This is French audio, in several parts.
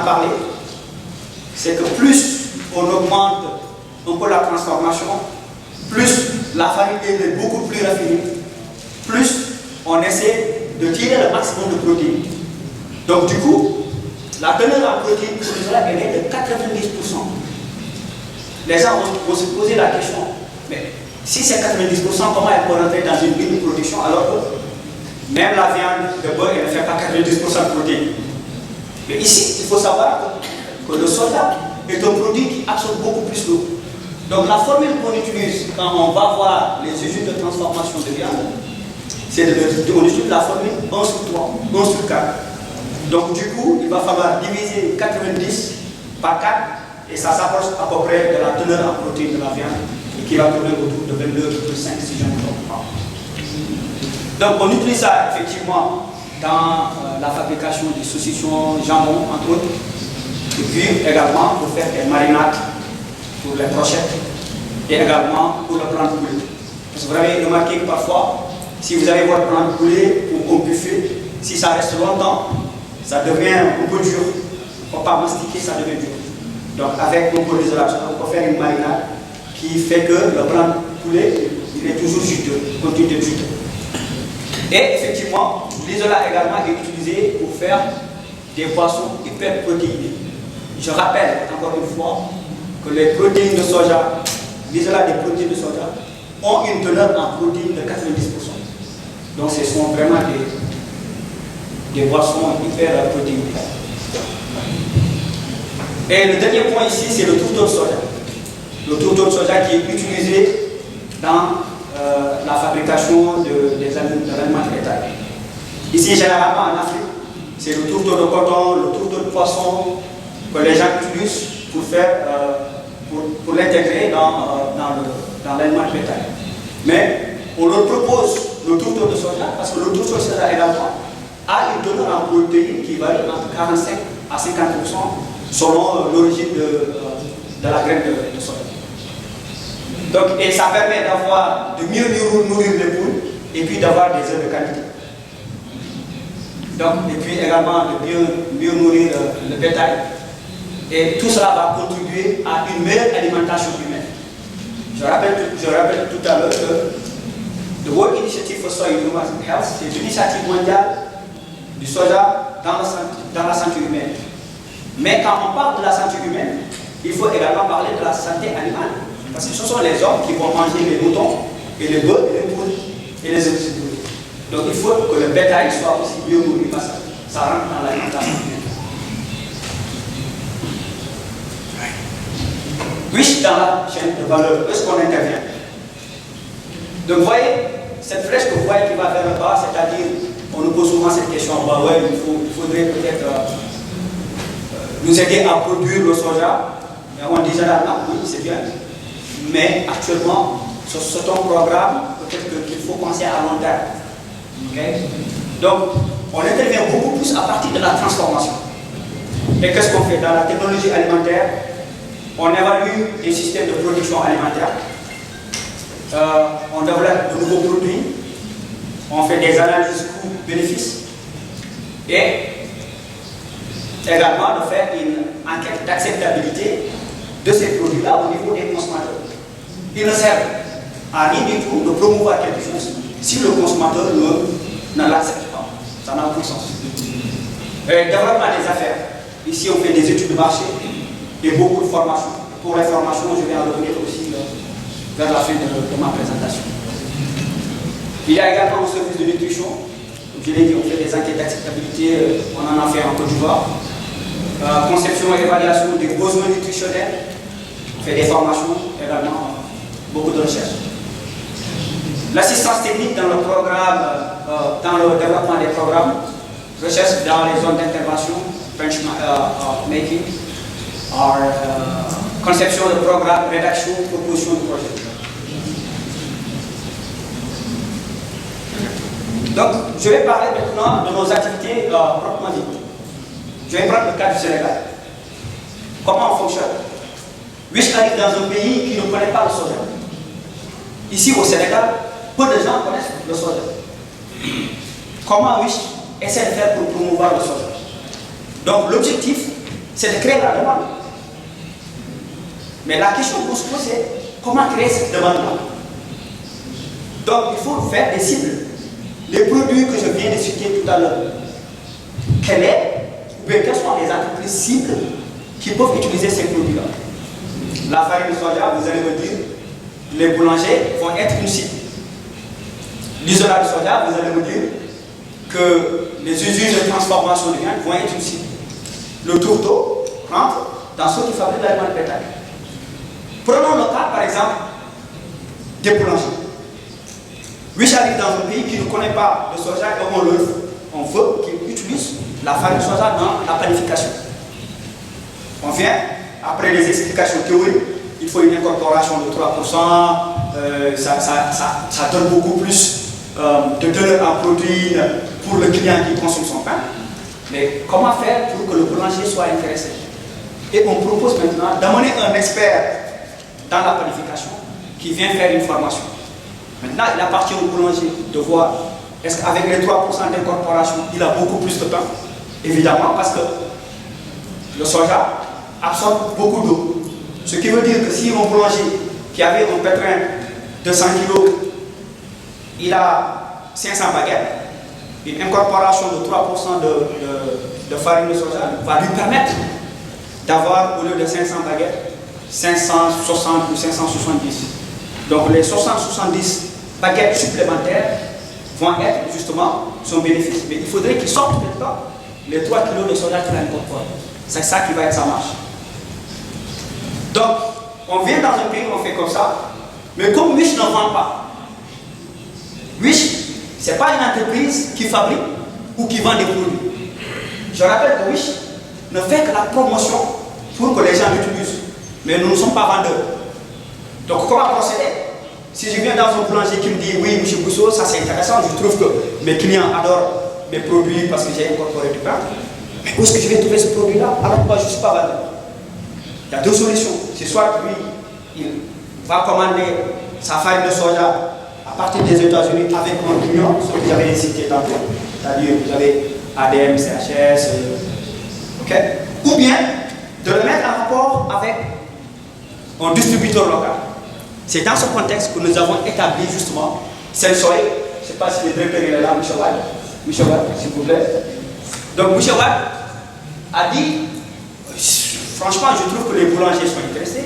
parlé, c'est que plus on augmente un peu la transformation, plus la farine est beaucoup plus raffinée, plus on essaie de tirer le maximum de protéines. Donc du coup, la teneur en protéines pour le soja, elle est de 90%. Les gens vont se poser la question, mais si c'est 90%, comment elle peut rentrer dans une ligne de production alors que même la viande de bœuf, elle ne fait pas 90% de protéines. Mais ici, il faut savoir que le soja est un produit qui absorbe beaucoup plus d'eau. Donc la formule qu'on utilise quand on va voir les usines de transformation de viande, c'est on utilise la formule 1 sur 3, 1 sur 4. Donc du coup, il va falloir diviser 90 par 4 et ça s'approche à peu près de la teneur en protéines de la viande et qui va tourner autour de 22,5 si je ne me trompe pas. Donc on utilise ça effectivement dans la fabrication des saucissons, jambon entre autres, et puis également pour faire des marinades pour les brochettes et également pour le plan de poulet. Parce que vous avez remarqué que parfois, si vous avez votre plan de poulet ou au buffet, si ça reste longtemps, ça devient un peu dur. Il ne faut pas mastiquer, ça devient dur. Donc avec un peu d'isolation, on peut faire une marinade qui fait que le plan de poulet, il est toujours juteux, continue d'être juteux. Et effectivement, l'isolat également est utilisé pour faire des poissons hyper protéinés. Je rappelle encore une fois que les protéines de soja, l'isolat des protéines de soja, ont une teneur en protéines de 90%. Donc ce sont vraiment des boissons hyper protéinées. Et le dernier point ici, c'est le tourteau de soja. Le tourteau de soja qui est utilisé dans la fabrication de l'aliments de bétail. Ici, généralement en Afrique, c'est le tourteau de coton, le tourteau de poisson que les gens utilisent pour faire, pour l'intégrer dans l'aliment de bétail. Mais on leur propose le tourteau de soja parce que le tourteau de soja également a une teneur en protéines qui varie entre 45 à 50% selon l'origine de la graine de soja. Donc, et ça permet d'avoir de mieux nourrir les poules et puis d'avoir des œufs de qualité. Donc, et puis également de mieux nourrir le bétail. Et tout cela va contribuer à une meilleure alimentation humaine. Je rappelle tout à l'heure que the World Initiative for Soil Human Health, c'est l'initiative mondiale du soja dans la santé humaine. Mais quand on parle de la santé humaine, il faut également parler de la santé animale. Parce que ce sont les hommes qui vont manger les moutons, et les bœufs, et les poules, et les œufs. Donc il faut que le bétail soit aussi mieux nourri parce que ça rentre dans l'alimentation humaine. Riche dans la chaîne de valeur, est-ce qu'on intervient? Donc vous voyez, cette flèche que vous voyez qui va vers le bas, c'est-à-dire, on nous pose souvent cette question, bah ouais, il faudrait peut-être nous aider à produire le soja. Et on dit généralement, oui, c'est bien. Mais actuellement, sur ce programme, peut-être qu'il faut penser à long terme. Okay? Donc, on intervient beaucoup plus à partir de la transformation. Et qu'est-ce qu'on fait? Dans la technologie alimentaire, on évalue des systèmes de production alimentaire, on développe de nouveaux produits, on fait des analyses coûts-bénéfices et également de faire une enquête d'acceptabilité de ces produits-là au niveau des consommateurs. Il ne sert à rien du tout de promouvoir quelque chose si le consommateur ne l'accepte pas. Ça n'a aucun sens. Développement des affaires. Ici, on fait des études de marché et beaucoup de formations. Pour les formations, je vais en revenir aussi vers la fin de ma présentation. Il y a également un service de nutrition. Comme je l'ai dit, on fait des enquêtes d'acceptabilité, on en a fait en Côte d'Ivoire. Conception et évaluation des besoins nutritionnels. On fait des formations également, beaucoup de recherches. L'assistance technique dans le programme, dans le développement des programmes, recherche dans les zones d'intervention, benchmarking, conception de programme, rédaction, proposition de projet. Donc, je vais parler maintenant de nos activités proprement dites. Je vais prendre le cas du Sénégal. Comment on fonctionne? Wish arrive dans un pays qui ne connaît pas le soja. Ici au Sénégal, peu de gens connaissent le soja. Comment Wish essaie de faire pour promouvoir le soja? Donc l'objectif, c'est de créer la demande. Mais la question qu'on se pose, c'est comment créer cette demande-là. Donc, il faut faire des cibles. Les produits que je viens de citer tout à l'heure, quelles sont les entreprises cibles qui peuvent utiliser ces produits-là? La farine de soja, vous allez me dire, les boulangers vont être une cible. L'isolat de soja, vous allez me dire que les usines de transformation de viande vont être une cible. Le tourteau rentre dans ceux qui fabriquent l'aliment de bétail. Prenons le cas, par exemple, des boulangers. Oui, j'arrive dans un pays qui ne connaît pas le soja et on veut qu'ils utilisent la farine de soja dans la panification. On vient, après les explications théoriques, il faut une incorporation de 3%, ça donne beaucoup plus de teneur en protéines pour le client qui consomme son pain. Mais comment faire pour que le boulanger soit intéressé? Et on propose maintenant d'amener un expert dans la panification qui vient faire une formation. Maintenant, il appartient au boulanger de voir est-ce qu'avec les 3% d'incorporation, il a beaucoup plus de pain? Évidemment, parce que le soja absorbe beaucoup d'eau. Ce qui veut dire que si un boulanger qui avait un pétrin de 100 kg, il a 500 baguettes, une incorporation de 3% de farine de soja va lui permettre d'avoir, au lieu de 500 baguettes, 560 ou 570. Donc les 670 baguettes supplémentaires vont être justement son bénéfice. Mais il faudrait qu'il sorte maintenant les 3 kg de soja qu'il a incorporé. C'est ça qui va être sa marge. Donc, on vient dans un pays, on fait comme ça, mais comme Wish ne vend pas, Wish, ce n'est pas une entreprise qui fabrique ou qui vend des produits. Je rappelle que Wish ne fait que la promotion pour que les gens l'utilisent. Mais nous ne sommes pas vendeurs. Donc, comment procéder? Si je viens dans un boulanger qui me dit oui, M. Bousso, ça c'est intéressant, je trouve que mes clients adorent mes produits parce que j'ai incorporé du pain. Mais où est-ce que je vais trouver ce produit-là? Alors moi, je ne suis pas vendeur. Il y a deux solutions. C'est soit lui, il va commander sa farine de soja à partir des États-Unis avec un client, ce que j'avais cité tantôt. C'est-à-dire, vous avez ADM, CHS, ok? Ou bien de le mettre en rapport avec un distributeur local. C'est dans ce contexte que nous avons établi justement Sensoy. Je ne sais pas si le directeur est là, M. Wad. M. Wad, s'il vous plaît. Donc, M. Wad a dit, franchement, je trouve que les boulangers sont intéressés.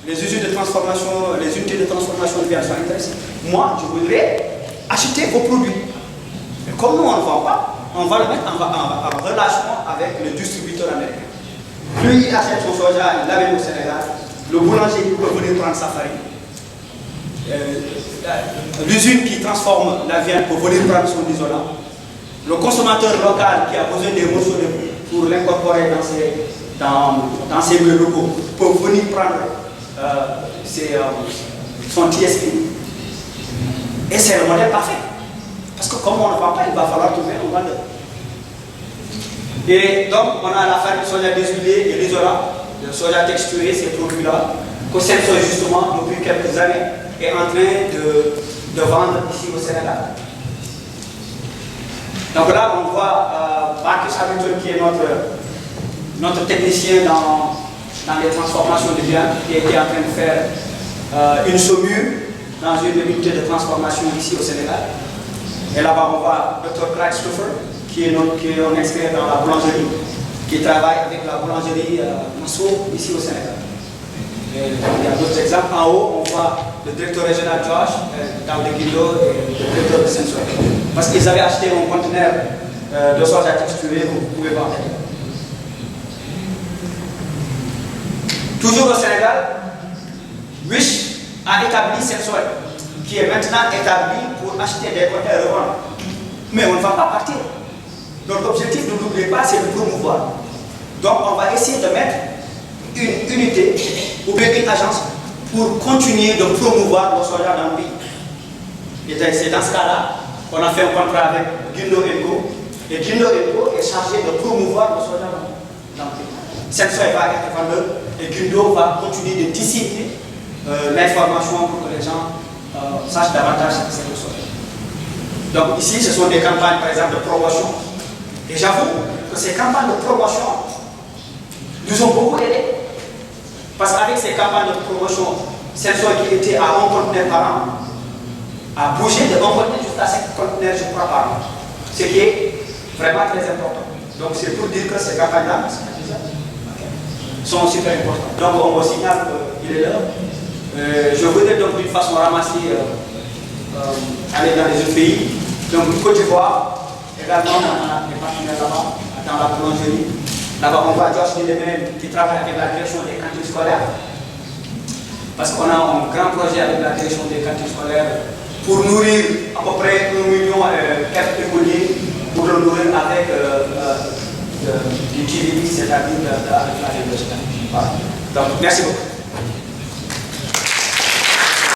Les usines de transformation, les unités de transformation de viande sont intéressées. Moi, je voudrais acheter vos produits. Mais comme nous, on ne vend pas, on va le mettre en relation avec le distributeur américain. Lui, il achète son soja, il l'amène au Sénégal. Le boulanger peut venir prendre sa farine. L'usine qui transforme la viande peut venir prendre son isolant. Le consommateur local qui a besoin des morceaux pour l'incorporer dans ses lieux locaux peut venir prendre son TSP. Et c'est le modèle parfait. Parce que comme on ne vend pas, il va falloir trouver un vendeur. Et donc, on a la farine de soja déshuilée et l'isolant, le soja texturé, ces produits-là, que Sensoy justement, depuis quelques années, est en train de vendre ici au Sénégal. Donc là, on voit Marcus Hamilton, qui est notre technicien dans les transformations de viande, qui était en train de faire une saumure dans une unité de transformation ici au Sénégal. Et là-bas, on voit Dr. Christopher, qui est un expert dans la boulangerie, qui travaille avec la boulangerie Masso ici au Sénégal. Et il y a d'autres exemples. En haut, on voit le directeur régional Josh, dans le Guido, et le directeur de Sensoy. Parce qu'ils avaient acheté un conteneur de soja texturé que vous pouvez voir. Toujours au Sénégal, Wish a établi Sensoy, qui est maintenant établi pour acheter des conteneurs et revendre. Mais on ne va pas partir. Notre objectif, ne l'oubliez pas, c'est de promouvoir. Donc on va essayer de mettre une unité ou bien une agence pour continuer de promouvoir le soja dans le pays. Et c'est dans ce cas-là qu'on a fait un contrat avec Guindo & Co. Et Guindo & Co est chargé de promouvoir le soja dans le pays. Sensoy va être vendeur et Guindo va continuer de disséminer l'information pour que les gens sachent davantage ce que c'est le soja. Donc ici, ce sont des campagnes, par exemple, de promotion. Et j'avoue que ces campagnes de promotion avec ces campagnes de promotion, Sensor qui était à 1 conteneur par an, a bougé de 1 conteneur jusqu'à 5 conteneurs, je crois, par an. Ce qui est vraiment très important. Donc c'est pour dire que ces campagnes-là sont super importantes. Donc on vous signale qu'il est là. Je voudrais donc d'une façon ramassée aller dans les autres pays. Donc Côte d'Ivoire, également on a des partenaires là-bas, dans la boulangerie. Là-bas on voit Josh Nilemen qui travaille avec la direction des cantines scolaires. Parce qu'on a un grand projet avec la direction des cantines scolaires pour nourrir à peu près 1 million quelques écoliers, pour le nourrir avec du TVD, c'est-à-dire avec la université. Voilà. Donc merci beaucoup.